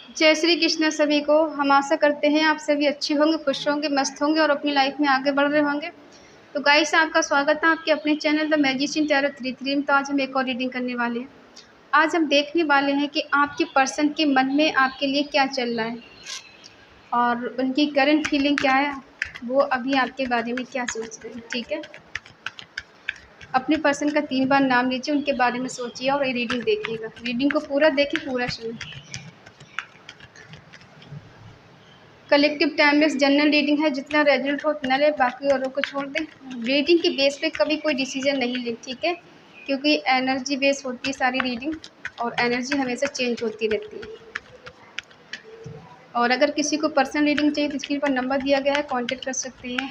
जय श्री कृष्ण सभी को। हम आशा करते हैं आप सभी अच्छे होंगे, खुश होंगे, मस्त होंगे और अपनी लाइफ में आगे बढ़ रहे होंगे। तो गाइस, आपका स्वागत है आपके अपने चैनल द मैजिशियन टैरो 33 में। तो आज हम एक और रीडिंग करने वाले हैं। आज हम देखने वाले हैं कि आपके पर्सन के मन में आपके लिए क्या चल रहा है और उनकी करंट फीलिंग क्या है, वो अभी आपके बारे में क्या सोच रहे हैं। ठीक है, अपने पर्सन का 3 बार नाम लीजिए, उनके बारे में सोचिए और ये रीडिंग देखिएगा। रीडिंग को पूरा देखिए, पूरा सुनिए। कलेक्टिव टाइमलेस जनरल रीडिंग है, जितना रेजल्ट हो उतना ले, बाकी औरों को छोड़ दें। रीडिंग के बेस पे कभी कोई डिसीजन नहीं ले, ठीक है, क्योंकि एनर्जी बेस होती है सारी रीडिंग और एनर्जी हमेशा चेंज होती रहती है। और अगर किसी को पर्सनल रीडिंग चाहिए तो स्क्रीन पर नंबर दिया गया है, कांटेक्ट कर सकते हैं।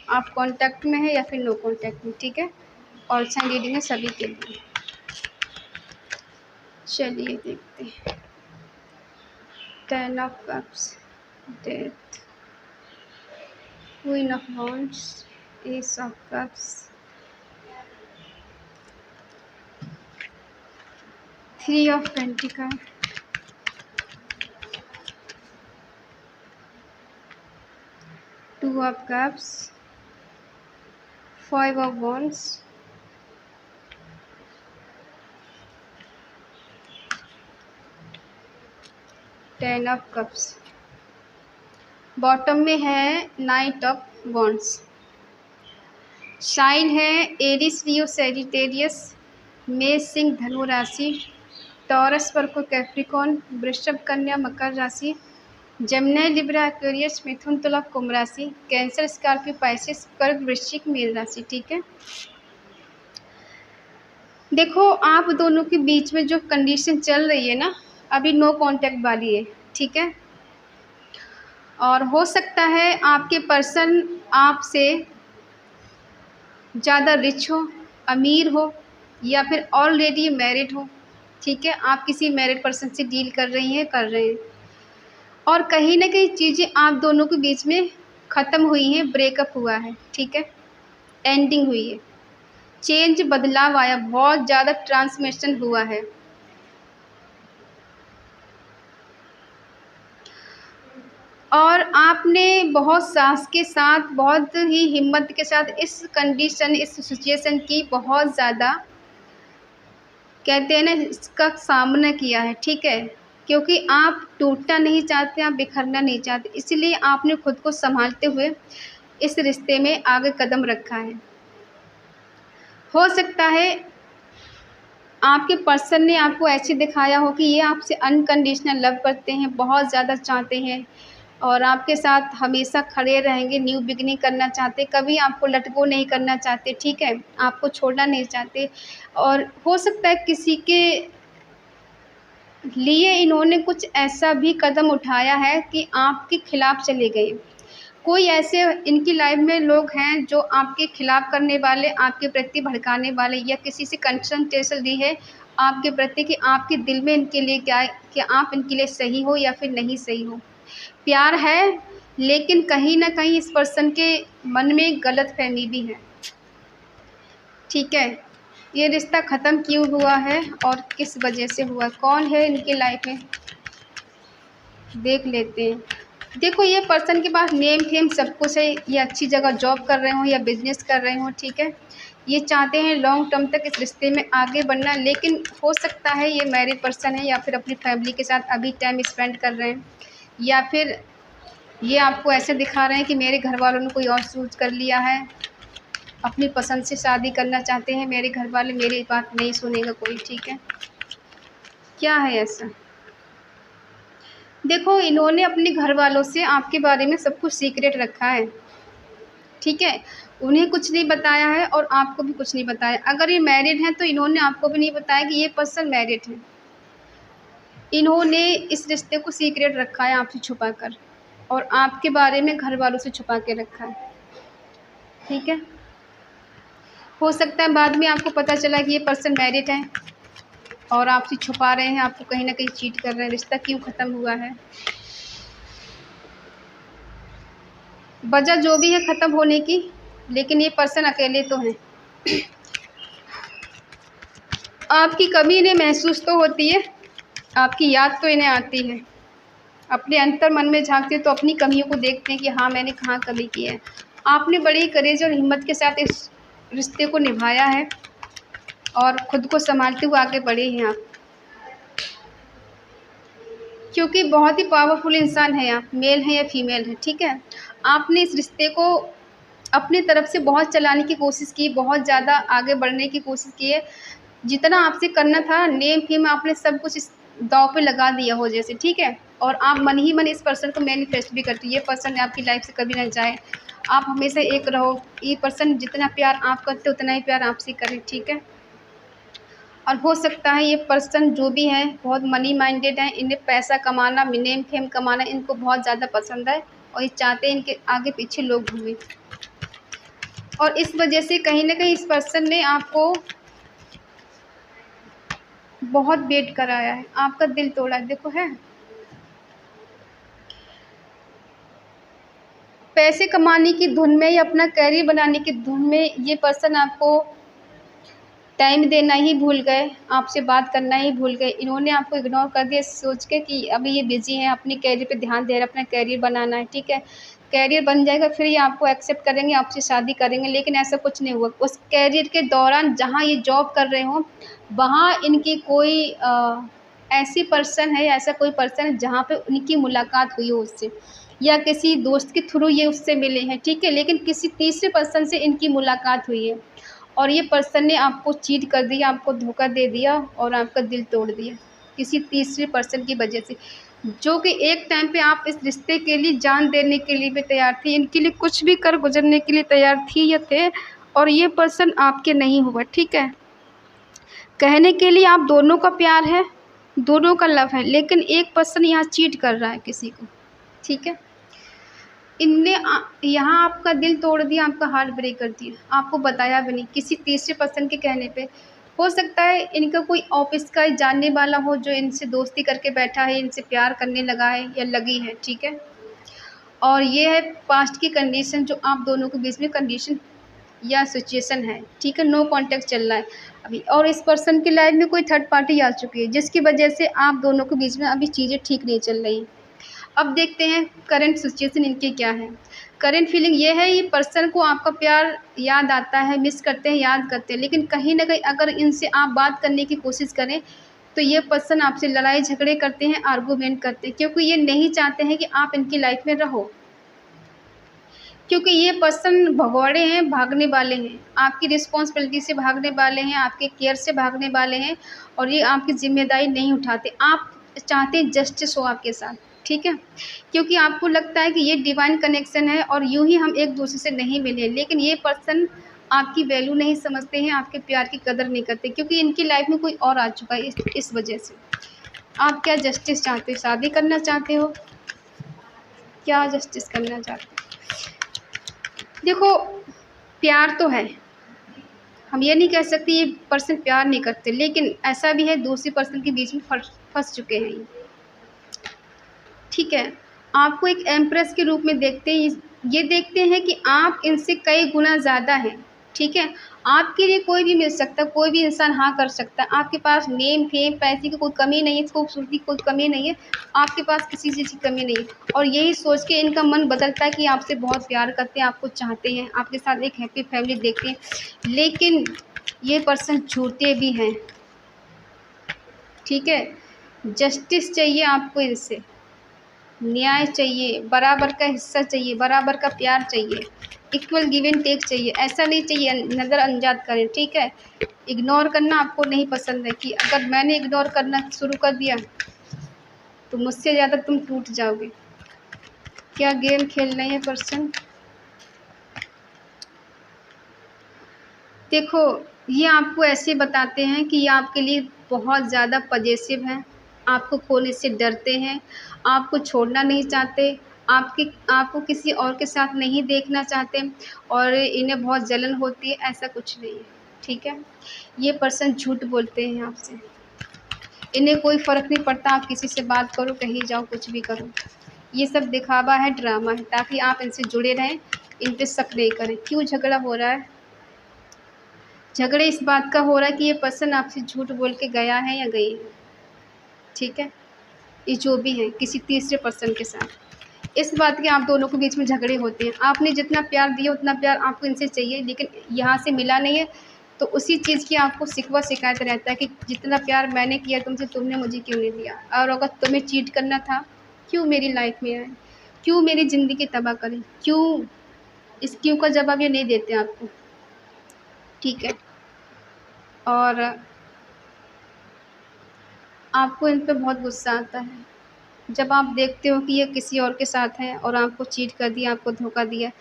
आप कांटेक्ट में है या फिर नो कांटेक्ट में, ठीक है। और अच्छा रीडिंग है सभी के लिए। चलिए देखते हैं। 10 of cups, death, queen of wands, S of cups, 3 of pentacle, 2 of cups, 5 of wands, 10 of cups. Bottom में है नाइट ऑफ वॉन्ड्स। साइन है एरिस, लियो, सैजिटेरियस, मेष, सिंह, धनु राशि, टॉरस, वर्गो, कैप्रिकॉर्न, वृषभ, कन्या, मकर राशि, जमुना, लिब्रा, एक्वेरियस, मिथुन, तुला, कुंभ राशि, कैंसर, स्कॉर्पियो, पाइसेस, कर्क, वृश्चिक, मीन राशि। ठीक है, देखो आप दोनों के बीच में जो कंडीशन चल रही है ना, अभी नो कांटेक्ट वाली है। ठीक है, और हो सकता है आपके पर्सन आपसे ज़्यादा रिच हो, अमीर हो, या फिर ऑलरेडी मैरिड हो। ठीक है, आप किसी मैरिड पर्सन से डील कर रही हैं, कर रहे हैं, और कहीं ना कहीं चीज़ें आप दोनों के बीच में ख़त्म हुई हैं, ब्रेकअप हुआ है। ठीक है, एंडिंग हुई है, चेंज, बदलाव आया, बहुत ज़्यादा ट्रांसफॉर्मेशन हुआ है। और आपने बहुत साहस के साथ, बहुत ही हिम्मत के साथ इस कंडीशन, इस सिचुएशन की बहुत ज़्यादा, कहते हैं ना, इसका सामना किया है। ठीक है, क्योंकि आप टूटना नहीं चाहते, आप बिखरना नहीं चाहते, इसलिए आपने खुद को संभालते हुए इस रिश्ते में आगे कदम रखा है। हो सकता है आपके पर्सन ने आपको ऐसे दिखाया हो कि ये आपसे अनकंडीशनल लव करते हैं, बहुत ज़्यादा चाहते हैं और आपके साथ हमेशा खड़े रहेंगे, न्यू बिगनिंग करना चाहते, कभी आपको लेट गो नहीं करना चाहते। ठीक है, आपको छोड़ना नहीं चाहते। और हो सकता है किसी के लिए इन्होंने कुछ ऐसा भी कदम उठाया है कि आपके खिलाफ चले गए। कोई ऐसे इनकी लाइफ में लोग हैं जो आपके खिलाफ करने वाले, आपके प्रति भड़काने वाले, या किसी से कंसंट्रेशन दी है आपके प्रति कि आपके दिल में इनके लिए क्या है, कि आप इनके लिए सही हो या फिर नहीं सही हो। प्यार है, लेकिन कहीं ना कहीं इस पर्सन के मन में गलतफहमी भी है। ठीक है, ये रिश्ता ख़त्म क्यों हुआ है और किस वजह से हुआ, कौन है इनकी लाइफ में, देख लेते हैं। देखो, ये पर्सन के पास नेम फेम सब कुछ है, ये अच्छी जगह जॉब कर रहे हो या बिजनेस कर रहे हो। ठीक है, ये चाहते हैं लॉन्ग टर्म तक इस रिश्ते में आगे बढ़ना, लेकिन हो सकता है ये मैरिड पर्सन है या फिर अपनी फैमिली के साथ अभी टाइम स्पेंड कर रहे हैं, या फिर ये आपको ऐसे दिखा रहे हैं कि मेरे घर वालों ने कोई और चूज कर लिया है, अपनी पसंद से शादी करना चाहते हैं मेरे घर वाले, मेरी बात नहीं सुनेगा कोई। ठीक है, क्या है ऐसा, देखो इन्होंने अपने घर वालों से आपके बारे में सब कुछ सीक्रेट रखा है। ठीक है, उन्हें कुछ नहीं बताया है और आपको भी कुछ नहीं बताया। अगर ये मैरिड हैं तो इन्होंने आपको भी नहीं बताया कि ये पर्सन मैरिड है। इन्होंने इस रिश्ते को सीक्रेट रखा है आपसे छुपा कर, और आपके बारे में घर वालों से छुपा के रखा है। ठीक है, हो सकता है बाद में आपको पता चला कि ये पर्सन मैरिड है और आपसे छुपा रहे हैं, आपको कहीं ना कहीं चीट कर रहे हैं। रिश्ता क्यों ख़त्म हुआ है, वजह जो भी है ख़त्म होने की, लेकिन ये पर्सन अकेले तो हैं। आपकी कमी इन्हें महसूस तो होती है, आपकी याद तो इन्हें आती है। अपने अंतर मन में झाँकते हैं तो अपनी कमियों को देखते हैं कि हाँ, मैंने कहाँ कमी की है। आपने बड़ी करेज और हिम्मत के साथ इस रिश्ते को निभाया है और खुद को सँभालते हुए आगे बढ़े हैं आप। क्योंकि बहुत ही पावरफुल इंसान हैं आप, मेल हैं या फीमेल हैं, ठीक है? आपने इस रिश्ते को अपनी तरफ से बहुत चलाने की कोशिश की, बहुत ज़्यादा आगे बढ़ने की कोशिश की है। जितना आपसे करना था नेम फेम आपने सब कुछ इस दाँव पे लगा दिया हो जैसे, ठीक है? और आप मन ही मन इस पर्सन को मैनिफेस्ट भी करती है, ये पर्सन आपकी लाइफ़ से कभी ना जाए। आप हमेशा एक रहो, ये पर्सन जितना प्यार आप करते हो उतना ही प्यार आपसे करे, ठीक है? और हो सकता है ये पर्सन जो भी हैं बहुत मनी माइंडेड हैं, इन्हें पैसा कमाना, नेम फेम कमाना इनको बहुत ज़्यादा पसंद है और ये चाहते हैं इनके आगे पीछे लोग घूमें। और इस वजह से कहीं न कहीं इस पर्सन ने आपको बहुत वेट कराया है, आपका दिल तोड़ा है, देखो है। पैसे कमाने की धुन में या अपना करियर बनाने की धुन में ये पर्सन आपको टाइम देना ही भूल गए, आपसे बात करना ही भूल गए। इन्होंने आपको इग्नोर कर दिया सोच के कि अभी ये बिज़ी हैं, अपने करियर पे ध्यान दे रहे हैं, अपना करियर बनाना है, ठीक है? करियर बन जाएगा फिर ये आपको एक्सेप्ट करेंगे, आपसे शादी करेंगे, लेकिन ऐसा कुछ नहीं हुआ। उस करियर के दौरान जहाँ ये जॉब कर रहे हों, वहाँ इनकी कोई ऐसी पर्सन है, ऐसा कोई पर्सन है जहाँ पे उनकी मुलाकात हुई हो उससे या किसी दोस्त के थ्रू ये उससे मिले हैं, ठीक है? लेकिन किसी तीसरे पर्सन से इनकी मुलाकात हुई है। और ये पर्सन ने आपको चीट कर दिया, आपको धोखा दे दिया और आपका दिल तोड़ दिया, किसी तीसरे पर्सन की वजह से। जो कि एक टाइम पे आप इस रिश्ते के लिए जान देने के लिए भी तैयार थी, इनके लिए कुछ भी कर गुज़रने के लिए तैयार थी या थे और ये पर्सन आपके नहीं हुआ, ठीक है? कहने के लिए आप दोनों का प्यार है, दोनों का लव है, लेकिन एक पर्सन यहाँ चीट कर रहा है किसी को, ठीक है? इनने यहाँ आपका दिल तोड़ दिया, आपका हार्ट ब्रेक कर दिया, आपको बताया भी नहीं, किसी तीसरे पर्सन के कहने पे। हो सकता है इनका कोई ऑफ़िस का जानने वाला हो जो इनसे दोस्ती करके बैठा है, इनसे प्यार करने लगा है या लगी है, ठीक है? और ये है पास्ट की कंडीशन जो आप दोनों के बीच में कंडीशन या सिचुएशन है, ठीक है? नो कॉन्टैक्ट चल रहा है अभी और इस पर्सन की लाइफ़ में कोई थर्ड पार्टी आ चुकी है, जिसकी वजह से आप दोनों के बीच में अभी चीज़ें ठीक नहीं चल रही। अब देखते हैं करंट सिचुएशन इनकी क्या है। करंट फीलिंग ये है, ये पर्सन को आपका प्यार याद आता है, मिस करते हैं, याद करते हैं, लेकिन कहीं न कहीं अगर इनसे आप बात करने की कोशिश करें, तो ये पर्सन आपसे लड़ाई झगड़े करते हैं, आर्गुमेंट करते हैं, क्योंकि ये नहीं चाहते हैं कि आप इनकी लाइफ़ में रहो। क्योंकि ये पर्सन भगौड़े हैं, भागने वाले हैं, आपकी रिस्पॉन्सिबिलिटी से भागने वाले हैं, आपके केयर से भागने वाले हैं और ये आपकी ज़िम्मेदारी नहीं उठाते। आप चाहते हैं जस्टिस हो आपके साथ, ठीक है? क्योंकि आपको लगता है कि ये डिवाइन कनेक्शन है और यूँ ही हम एक-दूसरे से नहीं मिले, लेकिन ये पर्सन आपकी वैल्यू नहीं समझते हैं, आपके प्यार की कदर नहीं करते क्योंकि इनकी लाइफ़ में कोई और आ चुका है इस वजह से। आप क्या जस्टिस चाहते हो? शादी करना चाहते हो? क्या जस्टिस करना चाहते हो? देखो, प्यार तो है, हम ये नहीं कह सकते ये पर्सन प्यार नहीं करते, लेकिन ऐसा भी है दूसरे पर्सन के बीच में फँस चुके हैं ये, ठीक है? आपको एक एम्प्रेस के रूप में देखते हैं, ये देखते हैं कि आप इनसे कई गुना ज़्यादा हैं, ठीक है? आपके लिए कोई भी मिल सकता है, कोई भी इंसान हाँ कर सकता है, आपके पास नेम, फेम, पैसे की कोई कमी नहीं है, खूबसूरती की कोई कमी नहीं है, आपके पास किसी चीज़ की कमी नहीं है और यही सोच के इनका मन बदलता है कि आपसे बहुत प्यार करते हैं, आपको चाहते हैं, आपके साथ एक हैप्पी फैमिली देखते हैं, लेकिन ये पर्सन झूठे भी हैं, ठीक है? जस्टिस चाहिए आपको इनसे, न्याय चाहिए, बराबर का हिस्सा चाहिए, बराबर का प्यार चाहिए, इक्वल गिव एंड टेक चाहिए। ऐसा नहीं चाहिए नज़रअंदाज करें, ठीक है? इग्नोर करना आपको नहीं पसंद है कि अगर मैंने इग्नोर करना शुरू कर दिया, तो मुझसे ज़्यादा तुम टूट जाओगे। क्या गेम खेल रहे हैं पर्सन? देखो, ये आपको ऐसे बताते हैं कि ये आपके लिए बहुत ज़्यादा पजेसिव हैं, आपको खोने से डरते हैं, आपको छोड़ना नहीं चाहते, आपको किसी और के साथ नहीं देखना चाहते और इन्हें बहुत जलन होती है, ऐसा कुछ नहीं है, ठीक है? ये पर्सन झूठ बोलते हैं आपसे, इन्हें कोई फ़र्क नहीं पड़ता आप किसी से बात करो, कहीं जाओ, कुछ भी करो। ये सब दिखावा है, ड्रामा है, ताकि आप इनसे जुड़े रहें, इन पे शक नहीं करें। क्यों झगड़ा हो रहा है? झगड़े इस बात का हो रहा है कि ये पर्सन आपसे झूठ बोल के गया है या गई है, ठीक है? ये जो भी है किसी तीसरे पर्सन के साथ, इस बात के आप दोनों के बीच में झगड़े होते हैं। आपने जितना प्यार दिया उतना प्यार आपको इनसे चाहिए, लेकिन यहाँ से मिला नहीं है, तो उसी चीज़ की आपको शिकवा शिकायत रहता है कि जितना प्यार मैंने किया तुमसे, तुमने मुझे क्यों नहीं दिया, और अगर तुम्हें चीट करना था क्यों मेरी लाइफ में आए, क्यों मेरी ज़िंदगी तबाह करी, क्यों? इस क्यों का जवाब ये नहीं देते आपको, ठीक है। और आपको इन पे बहुत गुस्सा आता है जब आप देखते हो कि ये किसी और के साथ है और आपको चीट कर दिया, आपको धोखा दिया।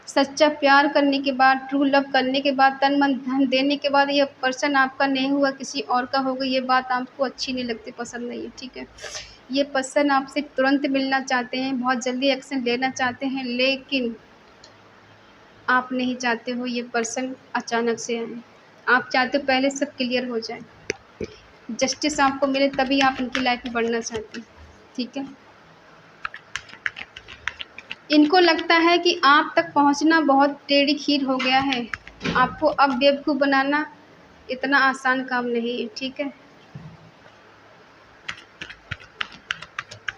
सच्चा प्यार करने के बाद, ट्रू लव करने के बाद, तन मन धन देने के बाद ये पर्सन आपका नहीं हुआ, किसी और का होगा, ये बात आपको अच्छी नहीं लगती, पसंद नहीं है, ठीक है। ये पर्सन आपसे तुरंत मिलना चाहते हैं, बहुत जल्दी एक्शन लेना चाहते हैं, लेकिन आप नहीं चाहते हो ये पर्सन अचानक से आए। आप चाहते हो पहले सब क्लियर हो जाए, जस्टिस आपको मिले, तभी आप इनकी लाइफ में बढ़ना चाहते हैं, ठीक है। इनको लगता है कि आप तक पहुंचना बहुत टेढ़ी खीर हो गया है, आपको अब बेवकूफ़ बनाना इतना आसान काम नहीं है, ठीक है।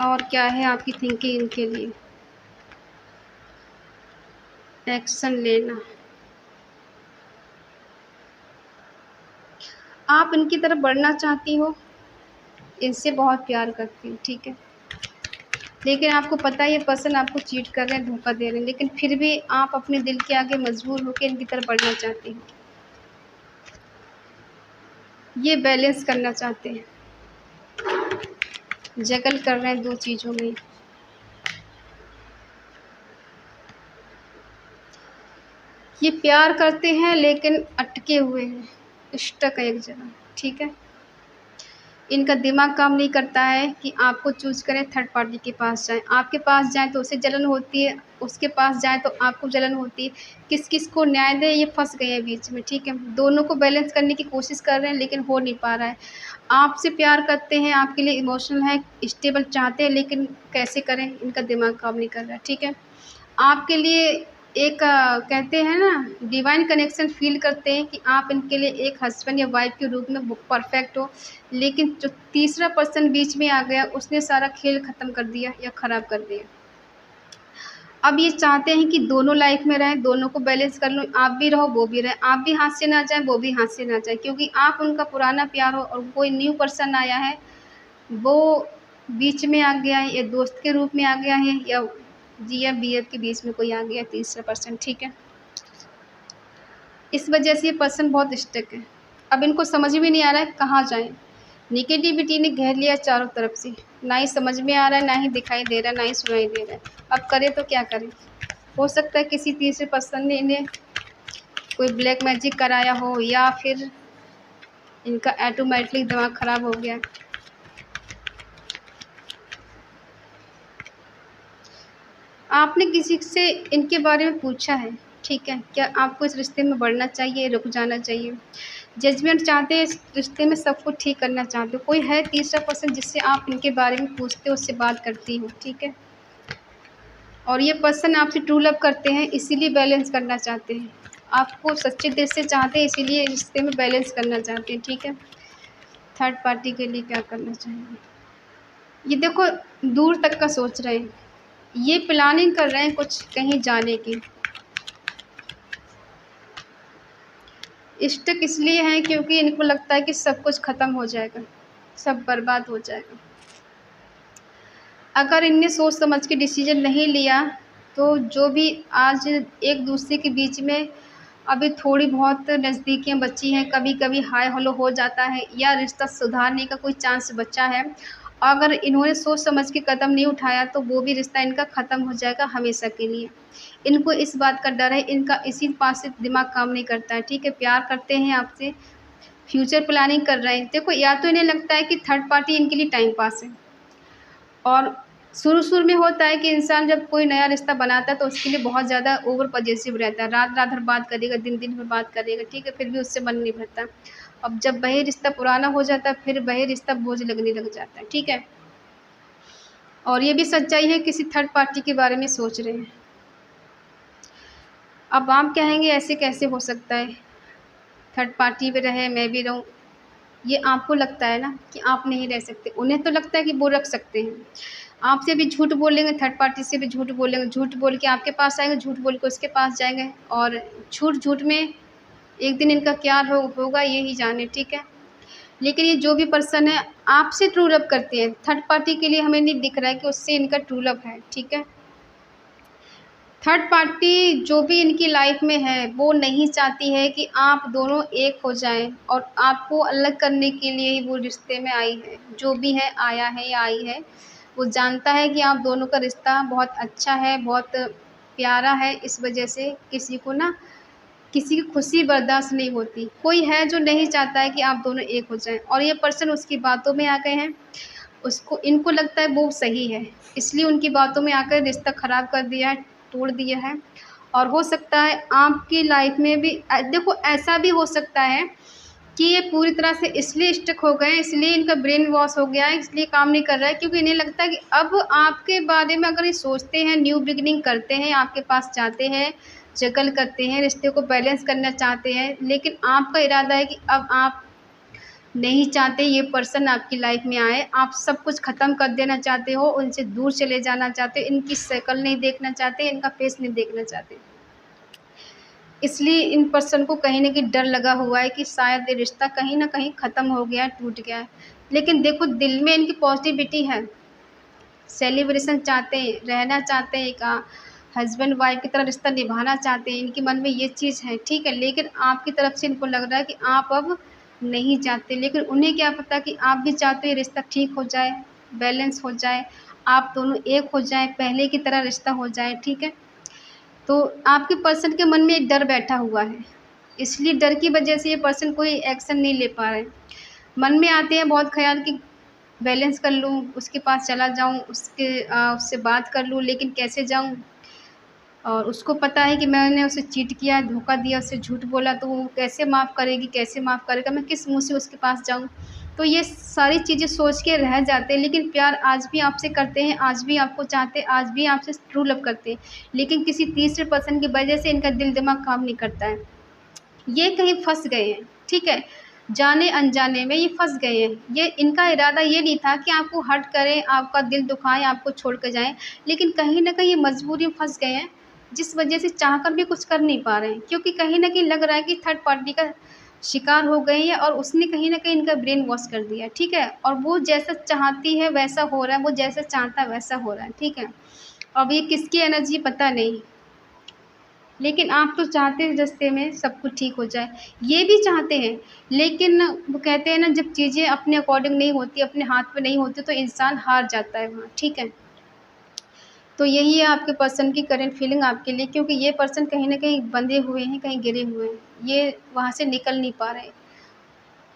और क्या है आपकी थिंकिंग इनके लिए? एक्शन लेना। आप इनकी तरफ बढ़ना चाहती हो, इनसे बहुत प्यार करती हो, ठीक है, लेकिन आपको पता है ये पर्सन आपको चीट कर रहे हैं, धोखा दे रहे हैं, लेकिन फिर भी आप अपने दिल के आगे मजबूर होकर इनकी तरफ बढ़ना चाहती हो। ये बैलेंस करना चाहते हैं, जगल कर रहे हैं दो चीज़ों में। ये प्यार करते हैं लेकिन अटके हुए हैं, स्टक है एक जगह, ठीक है। इनका दिमाग काम नहीं करता है कि आपको चूज़ करें, थर्ड पार्टी के पास जाएँ। आपके पास जाएँ तो उसे जलन होती है, उसके पास जाएँ तो आपको जलन होती है। किस-किस को न्याय दें, ये फँस गए हैं बीच में, ठीक है। दोनों को बैलेंस करने की कोशिश कर रहे हैं, लेकिन हो नहीं पा रहा है। आपसे प्यार करते हैं, आपके लिए इमोशनल हैं, स्टेबल चाहते हैं, लेकिन कैसे करें, इनका दिमाग काम नहीं कर रहा है, ठीक है। आपके लिए एक कहते हैं ना, डिवाइन कनेक्शन फ़ील करते हैं कि आप इनके लिए एक हस्बैंड या वाइफ़ के रूप में परफ़ेक्ट हो, लेकिन जो तीसरा पर्सन बीच में आ गया, उसने सारा खेल ख़त्म कर दिया या ख़राब कर दिया। अब ये चाहते हैं कि दोनों लाइफ़ में रहें, दोनों को बैलेंस कर लो, आप भी रहो, वो भी रहे, आप भी हाथ से ना जाएँ, वो भी हाथ से ना जाए, क्योंकि आप उनका पुराना प्यार हो और कोई न्यू पर्सन आया है, वो बीच में आ गया है, या दोस्त के रूप में आ गया है, या जीएफ बीएफ के बीच में कोई आ गया तीसरा पर्सन, ठीक है। इस वजह से ये पर्सन बहुत स्टक है। अब इनको समझ में नहीं आ रहा है कहाँ जाएँ। नेगेटिविटी ने घेर लिया चारों तरफ से, ना ही समझ में आ रहा है, ना ही दिखाई दे रहा है, ना ही सुनाई दे रहा है। अब करें तो क्या करें? हो सकता है किसी तीसरे पर्सन ने इन्हें कोई ब्लैक मैजिक कराया हो, या फिर इनका ऑटोमेटिकली दिमाग ख़राब हो गया। आपने किसी से इनके बारे में पूछा है, ठीक है, क्या आपको इस रिश्ते में बढ़ना चाहिए, रुक जाना चाहिए? जजमेंट चाहते हैं, इस रिश्ते में सब कुछ ठीक करना चाहते हो। कोई है तीसरा पर्सन जिससे आप इनके बारे में पूछते हो, उससे बात करती हो, ठीक है। और ये पर्सन आपसे ट्रू लव करते हैं, इसीलिए बैलेंस करना चाहते हैं। आपको सच्चे दिल से चाहते हैं, इसीलिए रिश्ते में बैलेंस करना चाहते हैं, ठीक है। थर्ड पार्टी के लिए क्या करना चाहिए? ये देखो, दूर तक का सोच रहे हैं, ये प्लानिंग कर रहे हैं कुछ कहीं जाने की। स्टक इसलिए हैं क्योंकि इनको लगता है कि सब कुछ ख़त्म हो जाएगा, सब बर्बाद हो जाएगा। अगर इनने सोच समझ के डिसीजन नहीं लिया, तो जो भी आज एक दूसरे के बीच में अभी थोड़ी बहुत नज़दीकियाँ बची हैं, कभी-कभी हाय हेलो हो जाता है, या रिश्ता सुधारने का कोई चांस बचा है, अगर इन्होंने सोच समझ के कदम नहीं उठाया, तो वो भी रिश्ता इनका ख़त्म हो जाएगा हमेशा के लिए। इनको इस बात का डर है, इनका इसी बात से दिमाग काम नहीं करता है, ठीक है। प्यार करते हैं आपसे, फ्यूचर प्लानिंग कर रहे हैं। देखो, या तो इन्हें लगता है कि थर्ड पार्टी इनके लिए टाइम पास है, और शुरू-शुरू में होता है कि इंसान जब कोई नया रिश्ता बनाता है तो उसके लिए बहुत ज़्यादा ओवर पॉसेसिव रहता है, रात-रात भर बात करेगा, दिन-दिन भर बात करेगा, ठीक है, फिर भी उससे मन नहीं भरता। अब जब वही रिश्ता पुराना हो जाता है, फिर वही रिश्ता बोझ लगने लग जाता है, ठीक है। और ये भी सच्चाई है, किसी थर्ड पार्टी के बारे में सोच रहे हैं। अब आप कहेंगे ऐसे कैसे हो सकता है, थर्ड पार्टी भी रहे, मैं भी रहूँ। ये आपको लगता है ना कि आप नहीं रह सकते, उन्हें तो लगता है कि वो रख सकते हैं। आपसे भी झूठ बोलेंगे, थर्ड पार्टी से भी झूठ बोलेंगे, झूठ बोल के आपके पास आएँगे, झूठ बोल के उसके पास जाएँगे, और झूठ-झूठ में एक दिन इनका क्या होगा ये ही जाने, ठीक है। लेकिन ये जो भी पर्सन है आपसे ट्रू लव करते हैं, थर्ड पार्टी के लिए हमें नहीं दिख रहा है कि उससे इनका ट्रू लव है, ठीक है। थर्ड पार्टी जो भी इनकी लाइफ में है वो नहीं चाहती है कि आप दोनों एक हो जाएं, और आपको अलग करने के लिए ही वो रिश्ते में आई है। जो भी है आया है या आई है, वो जानता है कि आप दोनों का रिश्ता बहुत अच्छा है, बहुत प्यारा है। इस वजह से किसी को ना किसी की खुशी बर्दाश्त नहीं होती। कोई है जो नहीं चाहता है कि आप दोनों एक हो जाएं, और ये पर्सन उसकी बातों में आ गए हैं। उसको इनको लगता है वो सही है, इसलिए उनकी बातों में आकर रिश्ता ख़राब कर दिया है, तोड़ दिया है। और हो सकता है आपकी लाइफ में भी देखो ऐसा भी हो सकता है कि ये पूरी तरह से इसलिए स्टक हो गए हैं, इसलिए इनका ब्रेन वॉश हो गया है, इसलिए काम नहीं कर रहा है क्योंकि इन्हें लगता है कि अब आपके बारे में अगर ये सोचते हैं, न्यू बिगिनिंग करते हैं, आपके पास चाहते हैं, जगल करते हैं, रिश्ते को बैलेंस करना चाहते हैं, लेकिन आपका इरादा है कि अब आप नहीं चाहते ये पर्सन आपकी लाइफ में आए, आप सब कुछ ख़त्म कर देना चाहते हो, उनसे दूर चले जाना चाहते हो, इनकी शक्ल नहीं देखना चाहते, इनका फेस नहीं देखना चाहते। इसलिए इन पर्सन को कहीं न कहीं डर लगा हुआ है कि शायद ये रिश्ता कहीं न कहीं ख़त्म हो गया है, टूट गया है। लेकिन देखो दिल में इनकी पॉज़िटिविटी है, सेलिब्रेशन चाहते हैं, रहना चाहते हैं, एक हस्बैंड वाइफ़ की तरह रिश्ता निभाना चाहते हैं, इनके मन में ये चीज़ है, ठीक है। लेकिन आपकी तरफ से इनको लग रहा है कि आप अब नहीं चाहते, लेकिन उन्हें क्या पता कि आप भी चाहते हैं रिश्ता ठीक हो जाए, बैलेंस हो जाए, आप दोनों एक हो जाएँ, पहले की तरह रिश्ता हो जाए, ठीक है। तो आपके पर्सन के मन में एक डर बैठा हुआ है, इसलिए डर की वजह से ये पर्सन कोई एक्शन नहीं ले पा रहे। मन में आते हैं बहुत ख़्याल कि बैलेंस कर लूँ, उसके पास चला जाऊँ, उससे बात कर लूँ, लेकिन कैसे जाऊँ? और उसको पता है कि मैंने उसे चीट किया, धोखा दिया, उससे झूठ बोला, तो वो कैसे माफ़ करेगी, कैसे माफ़ करेगा, मैं किस मुँह से उसके पास जाऊँ? तो ये सारी चीज़ें सोच के रह जाते हैं, लेकिन प्यार आज भी आपसे करते हैं, आज भी आपको चाहते हैं, आज भी आपसे ट्रू लव करते हैं, लेकिन किसी तीसरे पर्सन की वजह से इनका दिल-दिमाग काम नहीं करता है। ये कहीं फँस गए हैं, ठीक है? जाने-अनजाने में ये फँस गए हैं। ये इनका इरादा ये नहीं था कि आपको हर्ट करें, आपका दिल दुखाएँ, आपको छोड़ कर जाएँ, लेकिन कहीं न कहीं ये मजबूरी में फँस गए हैं, जिस वजह से चाहकर भी कुछ कर नहीं पा रहे हैं। क्योंकि कहीं न कहीं लग रहा है कि थर्ड पार्टी का शिकार हो गए हैं, और उसने कहीं न कहीं इनका ब्रेन वॉश कर दिया है, ठीक है? और वो जैसा चाहती है वैसा हो रहा है, वो जैसा चाहता है वैसा हो रहा है, ठीक है? अब ये किसकी एनर्जी पता नहीं। लेकिन आप तो चाहते हैं रिश्ते में सब कुछ ठीक हो जाए, ये भी चाहते हैं, लेकिन वो कहते हैं ना जब चीज़ें अपने अकॉर्डिंग नहीं होती, अपने हाथ में नहीं होती, तो इंसान हार जाता है वहाँ, ठीक है? तो यही है आपके पर्सन की करंट फीलिंग आपके लिए, क्योंकि ये पर्सन कहीं न कहीं बंधे हुए हैं, कहीं गिरे हुए हैं, ये वहाँ से निकल नहीं पा रहे हैं,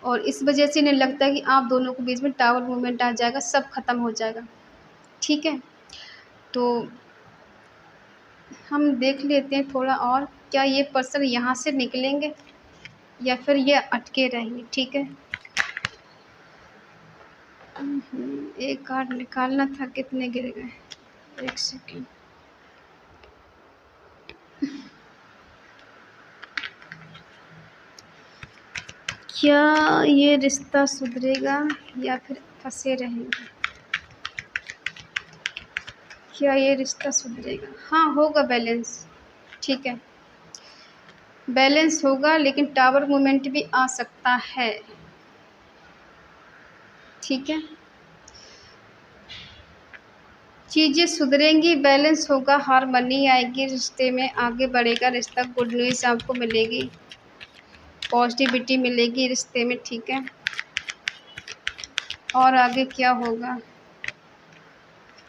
और इस वजह से इन्हें लगता है कि आप दोनों के बीच में टावर मूवमेंट आ जाएगा, सब खत्म हो जाएगा, ठीक है? तो हम देख लेते हैं थोड़ा और, क्या ये पर्सन यहाँ से निकलेंगे या फिर ये अटके रहेंगे, ठीक है। एक कार्ड निकालना था, कितने गिर गए, एक सेकेंड। क्या ये रिश्ता सुधरेगा या फिर फंसे रहेंगे? क्या ये रिश्ता सुधरेगा? हाँ, होगा बैलेंस, ठीक है, बैलेंस होगा, लेकिन टावर मूवमेंट भी आ सकता है, ठीक है। चीज़ें सुधरेंगी, बैलेंस होगा, हार्मनी आएगी रिश्ते में, आगे बढ़ेगा रिश्ता, गुड न्यूज़ आपको मिलेगी, पॉजिटिविटी मिलेगी रिश्ते में, ठीक है। और आगे क्या होगा?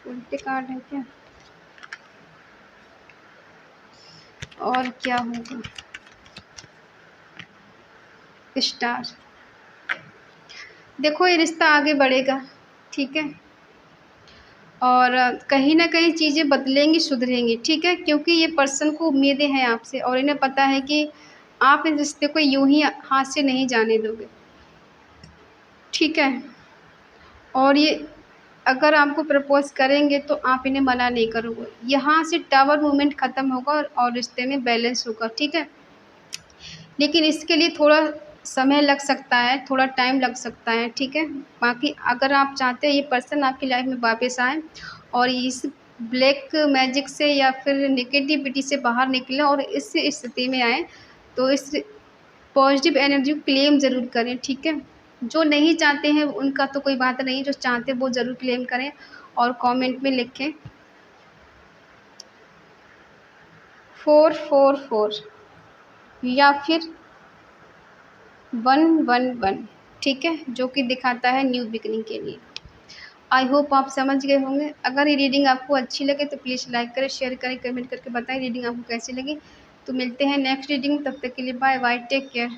उल्टे कार्ड है क्या? और क्या होगा? स्टार। देखो ये रिश्ता आगे बढ़ेगा, ठीक है, और कहीं न कहीं चीज़ें बदलेंगी, सुधरेंगी, ठीक है, क्योंकि ये पर्सन को उम्मीदें हैं आपसे, और इन्हें पता है कि आप इस रिश्ते को यूँ ही हाथ से नहीं जाने दोगे, ठीक है। और ये अगर आपको प्रपोज़ करेंगे तो आप इन्हें मना नहीं करोगे। यहाँ से टावर मूवमेंट ख़त्म होगा और रिश्ते में बैलेंस होगा, ठीक है। लेकिन इसके लिए थोड़ा समय लग सकता है, थोड़ा टाइम लग सकता है, ठीक है। बाकी अगर आप चाहते हैं ये पर्सन आपकी लाइफ में वापस आए और इस ब्लैक मैजिक से या फिर नेगेटिविटी से बाहर निकलें और इस स्थिति में आए, तो इस पॉजिटिव एनर्जी को क्लेम ज़रूर करें, ठीक है। जो नहीं चाहते हैं उनका तो कोई बात नहीं, जो चाहते हैं वो ज़रूर क्लेम करें और कमेंट में लिखें 444 या फिर 111, ठीक है, जो कि दिखाता है न्यू बिगनिंग के लिए। आई होप आप समझ गए होंगे। अगर ये रीडिंग आपको अच्छी लगे तो प्लीज़ लाइक करें, शेयर करें, कमेंट करके बताएं रीडिंग आपको कैसी लगी। तो मिलते हैं नेक्स्ट रीडिंग, तब तक के लिए बाय बाय, टेक केयर।